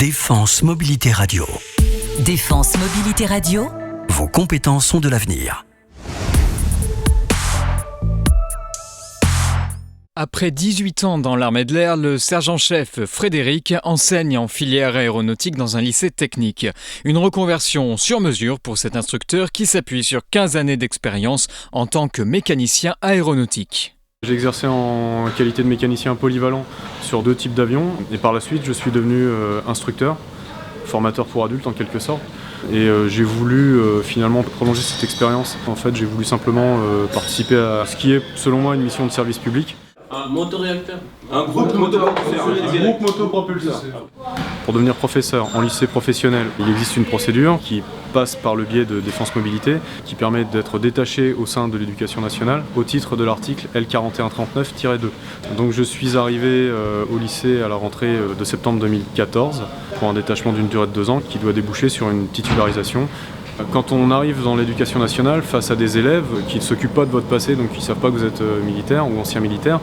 Défense Mobilité Radio. Défense Mobilité Radio. Vos compétences sont de l'avenir. Après 18 ans dans l'armée de l'air, le sergent-chef Frédéric enseigne en filière aéronautique dans un lycée technique. Une reconversion sur mesure pour cet instructeur qui s'appuie sur 15 années d'expérience en tant que mécanicien aéronautique. J'ai exercé en qualité de mécanicien polyvalent sur 2 types d'avions et par la suite je suis devenu instructeur, formateur pour adultes en quelque sorte. Et j'ai voulu finalement prolonger cette expérience. En fait, j'ai voulu simplement participer à ce qui est selon moi une mission de service public. Un motoréacteur. Un groupe motopropulseur. Pour devenir professeur en lycée professionnel, il existe une procédure qui passe par le biais de Défense Mobilité, qui permet d'être détaché au sein de l'Éducation nationale au titre de l'article L4139-2. Donc je suis arrivé au lycée à la rentrée de septembre 2014 pour un détachement d'une durée de 2 ans qui doit déboucher sur une titularisation. Quand on arrive dans l'éducation nationale face à des élèves qui ne s'occupent pas de votre passé, donc qui ne savent pas que vous êtes militaire ou ancien militaire,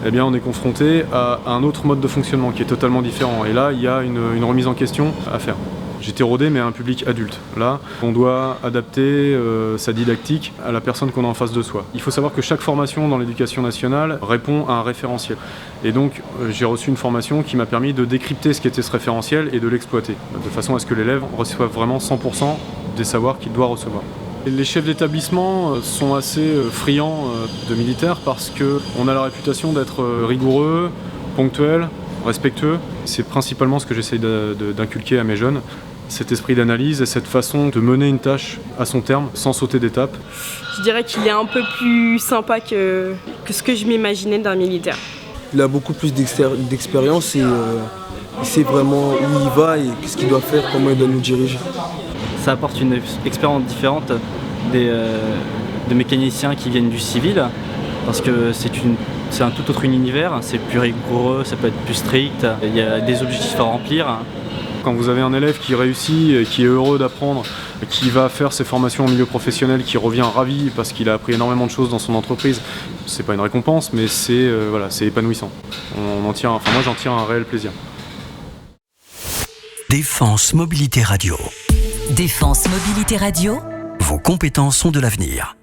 eh bien on est confronté à un autre mode de fonctionnement qui est totalement différent. Et là, il y a une remise en question à faire. J'étais rodé, mais à un public adulte. Là, on doit adapter sa didactique à la personne qu'on a en face de soi. Il faut savoir que chaque formation dans l'éducation nationale répond à un référentiel. Et donc, j'ai reçu une formation qui m'a permis de décrypter ce qu'était ce référentiel et de l'exploiter, de façon à ce que l'élève reçoive vraiment 100% des savoirs qu'il doit recevoir. Les chefs d'établissement sont assez friands de militaires parce qu'on a la réputation d'être rigoureux, ponctuel, respectueux. C'est principalement ce que j'essaye d'inculquer à mes jeunes. Cet esprit d'analyse et cette façon de mener une tâche à son terme sans sauter d'étape. Je dirais qu'il est un peu plus sympa que ce que je m'imaginais d'un militaire. Il a beaucoup plus d'expérience et il sait vraiment où il va et ce qu'il doit faire, comment il doit nous diriger. Ça apporte une expérience différente des mécaniciens qui viennent du civil parce que c'est un tout autre univers, c'est plus rigoureux, ça peut être plus strict, il y a des objectifs à remplir. Quand vous avez un élève qui réussit, qui est heureux d'apprendre, qui va faire ses formations en milieu professionnel, qui revient ravi parce qu'il a appris énormément de choses dans son entreprise, c'est pas une récompense, mais c'est épanouissant. Moi j'en tire un réel plaisir. Défense Mobilité Radio. Défense Mobilité Radio. Vos compétences sont de l'avenir.